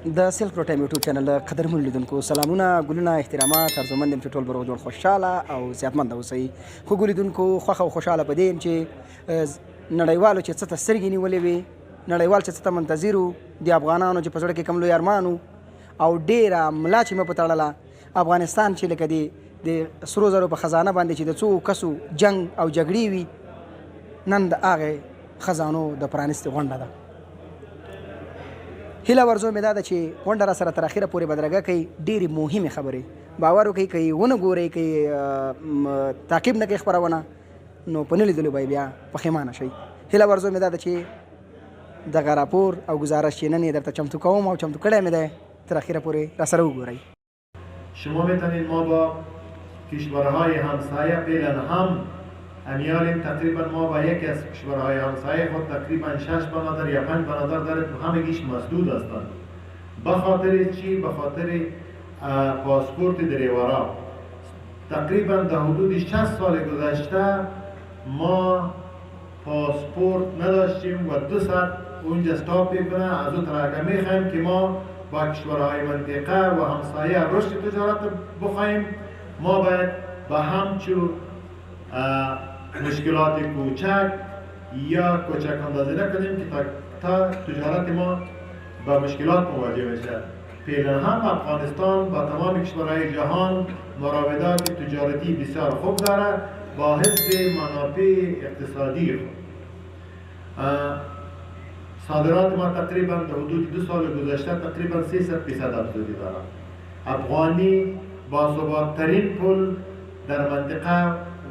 د سلک رو ټایم یوټیوب چینل قدرمن لیدونکو سلامونه ګلونه احترامات ارزومند یم چې ټول به روغ جوړ خوشحاله او صحتمند اوسئ خوږو لیدونکو خوښه او خوشحاله په دې یم چې نړیوالو چې څه ته سترګې نیولې وي نړیوال چې څه ته منتظر وو د افغانانو چې په زړه کې کوم لوی ارمان او ډېره ملا چې مې په تړله افغانستان چې لکه د سرو زرو په خزانه باندې چې د څو کسو جنګ او جګړې وي نن د هغې خزانو د پرانستې غونډه ده هیله ورځو مې دا ده چې غونډه را سره تر اخره پورې بدرګه کوي ډېرې مهمې خبرې باور وکړئ که یې ونه ګورئ که یې تعقیب نه کوئ خپرونه نو په نه لیدلو به بیا پښیمانه شئ هیله ورځو مې دا ده چې دغه راپور او گزارش چې نن یې درته چمتو کوم او چمتو کړی مې دی تر اخره پورې را سره وګورئ. شما میتونید ما با کشورهای همسایه فعلا هم امیالیم تقریبا ما با یکی از کشورهای همسایه خود تقریبا 6 بنادر یا 5 بنادر داریم همگیش مسدود هستند. به خاطر چی؟ به خاطر پاسپورت دریورا. تقریبا در حدود 60 سال گذشته ما پاسپورت نداشتیم و 2 ساعت اونجا استاپ میکنه از اون طرح میخوایم که ما با کشورهای منطقه و همسایه رشد تجارت بخوایم ما باید با همچون مشکلات کوچک یا کوچک اندازی نکنیم که تا تجارت ما با مشکلات مواجه بشه. فعلا هم افغانستان با تمام کشورهای جهان مراودات تجارتی بسیار خوب داره با حفظ منافع اقتصادی خود. صادرات ما تقریبا در حدود 2 سال گذشته تقریبا 300% افزایش داره. افغانی با ثبات‌ترین پل در منطقه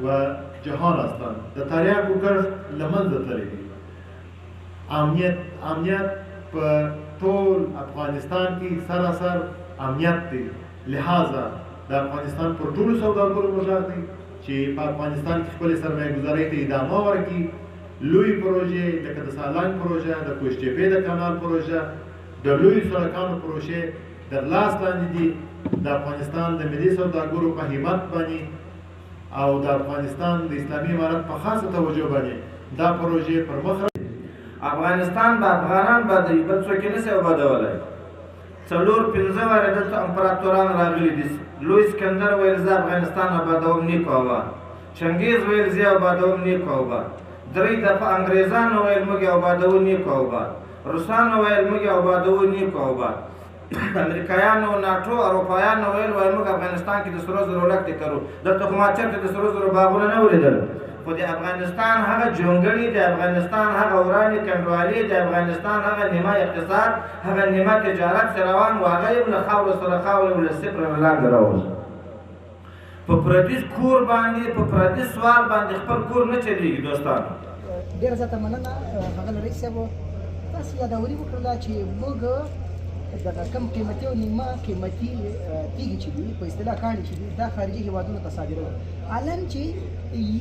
و جهان هستند. در تاریخ کوکر لمنځه تللی دي. امنیت په ټول افغانستان کې سراسر امنیت دی. لہذا د افغانستان پر ټولو سوداګرو مشار دی چې په افغانستان کې خپل سرمایه گذارۍ ته ادامه ورکړي. لوی پروژې لکه د سالنګ پروژه، د کوشتېپې د کانال پروژه، د لوی سړکانو پروژې در لاس لاندې دي. د افغانستان د ملي سوداګرو په همت باندې او د افغانستان د اسلامي امارت په خاصه توجه باندې دا پروژې پر مخ افغانستان به افغانان بادوي بل څوک یې نشي آبادولی. 4-5 واره دلته امپراتوران راغلي دي. لوی اسکندر ویل زه افغانستان آبادوم نیکو آباد، چنګیز ویل زه آبادوم نیکو آباد، 3 دفعه انګریزانو ویل موږ آبادوو نیکو آباد، روسانو ویل موږ آبادوو نیکو آباد، امریکایانو ناټو اروپایانو ویل وایي موږ افغانستان کې د سرو زرو لښتې کرو. دلته خو ما چېرته د سرو زرو باغونه نه ولیدل، خو د افغانستان هغه جونګړي، د افغانستان هغه ورانې کنډوالې، د افغانستان هغه نیمه اقتصاد، هغه نیمه تجارت چې روان و هغه یې له خاورو سره خاورې له صفر نه لاندې راووځي. په پردي کور باندې په پردي سوال باندې خپل کور نه چلېږي. دوستانو ډېره زیاته مننه ښاغلی رئیس صاحب. تاسو یادوري وکړله چې موږ دغه کم قیمتي او نیمه قیمتي تیږې چې دي په اصطلاح کاڼي چې دي دا خارجي هېوادونو ته صادروي. حالان چې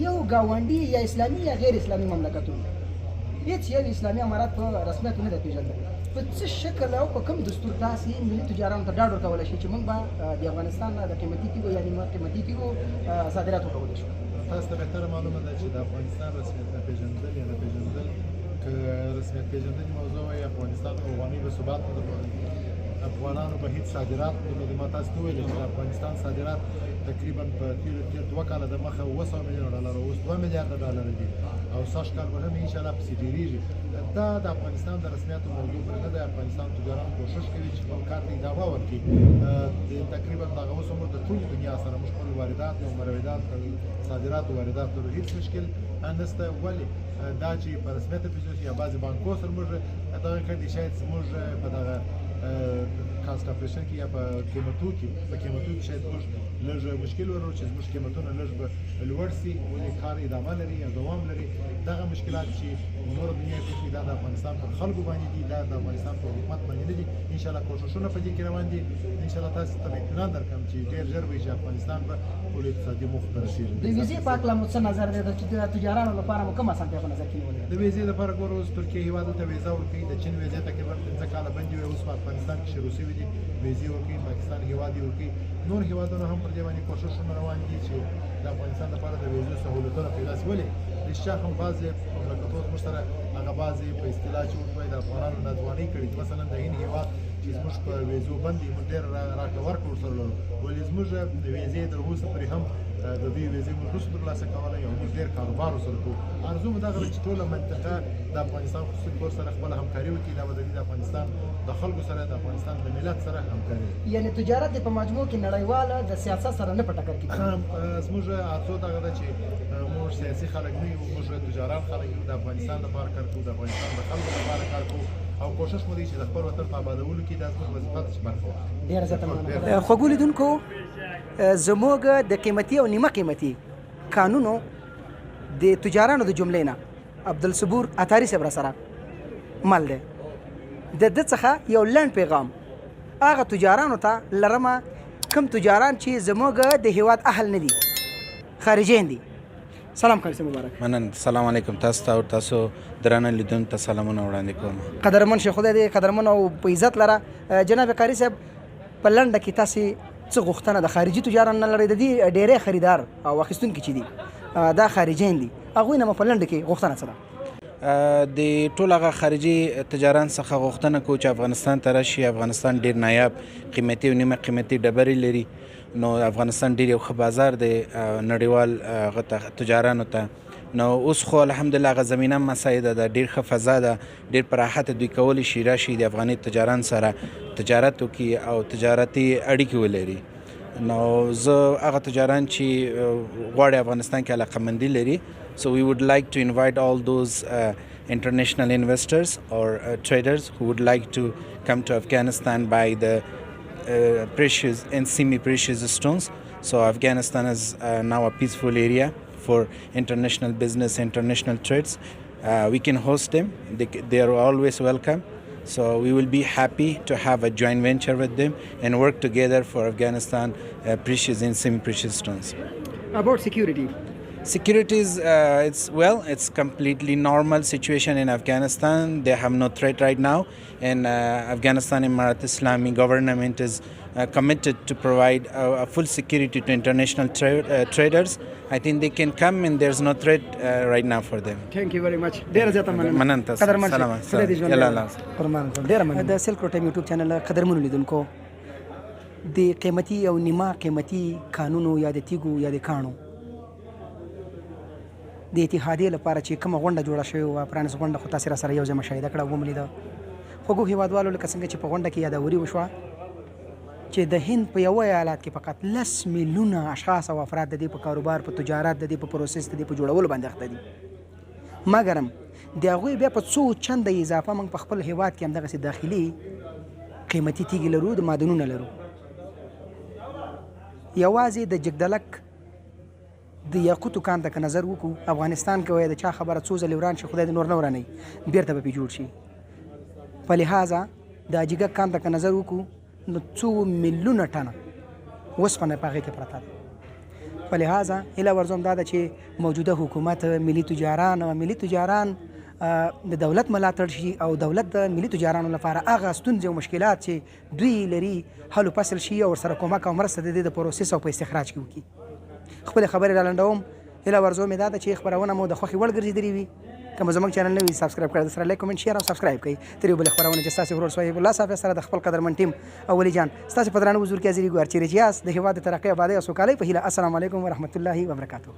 یو ګاونډي یا اسلامي یا غیر اسلامي مملکتونه هېڅ یو اسلامي امارت په رسمیت نه دی پېژندلی. په څه شکل او په کوم دستور تاسې ملي تجارانو ته ډاډ ورکولی شي چې موږ به د افغانستان نه د قیمتي تیږو یا نیمه قیمتي تیږو صادرات وکولی شو؟ تاسو ته بهتره معلومه ده چې د افغانستان رسمیت نه پېژندل یا نه پېژندل که رسمیت پېژندنې موضوع وایي افغانستان افغاني به ثبات نه درلودی. افغانانو به هیڅ صادرات نه درلودي. ما تاسو ته وویل چې د افغانستان صادرات تقریبا په تېر 2 کاله د مخه 700 میلیونه ډالره اوس 2 میلیارده ډالره دي او سږ کال به هم انشاءالله پسې ډېرېږي. دا د افغانستان د رسمیاتو موضوع پرې نه دی. افغانستان تجاران کوښښ کوي چې خپل کار ته ادامه ورکړي. تقریبا دغه اوس عمر د ټولې دنیا سره موږ خپل واردات او مرویدات صادرات او واردات لرو. هېڅ مشکل نشته. ولې دا چې په رسمیت پېژندل یا بعضې بانکو سره موږ دغه کړي شاید زموږ په دغه کاست اپریشن کې یا په قیمتو کې شاید موږ لږ مشکل ولرو چې زموږ قیمتونه لږ به لوړ سي. ولې کار ادامه لري یا دوام لري. دغه مشکلات چې نوره دنیا کې دا د افغانستان پر خلکو باندې دي، دا د افغانستان پر حکومت باندې نه دي. انشاءالله کوښښونه په دې کې روان دي. انشاءالله تاسو ته اطمینان درکړم چې ډېر ژر به چې افغانستان به ټولو اقتصادي موخو ته رسېږي. د ویزې په هکله مو څه نظر دی چې د تجارانو لپاره مو کوم اسانتیا په نظر کې نیولې ده؟ د ویزې لپاره ګوره اوس ترکیې هېوادو ته ویزه ورکوي. د چین ویزې تقریبا 15 کاله بندې وې، اوس په افغانستان کې شروع شوي دي. ویزې ورکوي، پاکستان هېواد یې ورکوي. نور هېوادونه هم پر دې باندې کوښښونه روان دي چې د افغانستان لپاره د ویزو سهولتونه پیدا شي. ولې رښتیا هم بعضې مملکتونه زموږ سره هغه بعضې په اصطلاح چې ورته وایي د افغانانو ناځوانۍ کړي. مثلا د هند هېواد چې زموږ زموږ په ویزو باندې موږ ډېر راکړه ورکړه ورسره لرو ولې زموږ ویزې تر اوسه پورې هم د دوی ویزې موږ نشو ترلاسه کولی او موږ ډېر کاروبار ورسره کوو ارزو مو دغه ده چې ټوله منطقه د افغانستان خصوصي کور سره خپله همکاري وکړي دا به د افغانستان د خلکو سره د افغانستان د ملت سره همکاري یعنې تجارت په مجموع کې نړیواله د سیاست سره نه په ټکر کې زموږ ارزو دغه ده چې موږ سیاسي خلک نه یو موږ تجاران خلک یو د افغانستان لپاره کار کوو د افغانستان د خلکو لپاره کار کوو او کوشش مو دی چې د خپل وطن په آبادولو کې دا زموږ وظیفه ده چې برخه واخلو ډېره زیاته مننه خوږو لیدونکو زموږ د قیمتي او نیمه قیمتي قانونو د تجارانو د جملې نه عبدالصبور عطاري صاحب را سره مل دی د ده څخه یو لنډ پیغام هغه تجارانو ته لرمه کوم تجاران چې زموږ د هیواد اهل نه دي خارجین دي سلام کاري مبارک مننه سلام علیکم تاسو ته او تاسو درانه لیدونکو ته سلامونه وړاندې کوم قدرمن شیخ خدای دې قدرمن او په عزت لره جناب قاری صاحب په لنډه کې تاسې څه غوښتنه د خارجي تجاران نه لرئ د دې ډېری خریدار او اخیستونکي چې دي دا خارجین دي هغوی نه مو په لنډه کې غوښتنه څه ده د ټول هغه خارجي تجاران څخه غوښتنه کوو چې افغانستان ته راشي افغانستان ډېر نایاب قیمتي او نیمه قیمتي ډبرې لري نو افغانستان ډېر یو ښه بازار دی نړیوال هغه تجارانو ته نو اوس خو الحمدلله هغه زمینه مساعده ده ډېر ښه فضا ده ډېر په راحته دوی کولی شي راشي د افغاني تجاران سره تجارت وکړي او تجارتي اړیکې ولري نو زه هغه تجاران چې غواړي افغانستان کې علاقه‌مندي لري so we would like to invite all those international investors or traders who would like to come to Afghanistan buy the precious and semi-precious stones. So Afghanistan is now a peaceful area for international business, international trades. We can host them. They are always welcome. So we will be happy to have a joint venture with them and work together for Afghanistan precious and semi-precious stones. About security. Security is, it's completely normal situation in Afghanistan. They have no threat right now, and Afghanistan Emirat Islami government is committed to provide a full security to international traders. I think they can come, and there's no threat right now for them. Thank you very much. ډېره زیاته مننه قدرمن سلام ډېره مننه د سلک روټ یوټیوب چینل قدرمنو لیدونکو د قیمتي او نیمه قیمتي کانونو یا د تیږو یا د کاڼو د اتحادیې لپاره چې کومه غونډه جوړه شوې وه پرانیست غونډه خو تاسې را سره یو ځای مشاهده کړه ومولیده خوږو هېوادوالو لکه څنګه چې په غونډه کې یادوري وشوه چې د هند په یوه ایالات کې فقط 10 میلیونه اشخاص او افراد د دې په کاروبار په تجارت د دې په پروسس د دې په جوړولو باندې اخته دي مګرم د هغوی بیا په څو چنده اضافه موږ په خپل هېواد کې همدغسې داخلي قیمتي تیږې لرو د معدنونه لرو یوازې د جګدلک د یاقوتو کان ته که نظر وکړو افغانستان کې وایي د چا خبره څو ځلې وران شي خدای دې نور نه ورانوي بېرته به پرې جوړ شي په لحاظه د اجیګک کان ته که نظر وکړو نو څو میلیونه ټنه اوسپنه په هغې کې پرته ده په لحاظه هیله ورځم دا ده چې موجوده حکومت ملي تجاران د دولت ملاتړ شي او دولت د ملي تجارانو لپاره هغه ستونزې او مشکلات چې دوی لري حل و فصل شي او ورسره کومک او مرسته د دې د پروسس او په استخراج کې وکړي خپل خبرې را لنډوم هیله ورځو مې دا ده چې خبرونه مو د خوښې وړ ګرځېدلې وي که مو زموږ چینل نه وي سبسکرایب کړئ سره لایک کومنټ شیر او سبسکرایب کړئ تر یو بلې خپرونه چې ستاسې ورور صاحب الله صاحب سره د خپل قدرمن ټیم او ولی جان ستاسې په درانه حضور کې حاضرېږو هر چیرې چې یاست د هېواد د ترقۍ ابادۍ او سوکالۍ په هیله السلام علیکم ورحمت الله وبرکاتو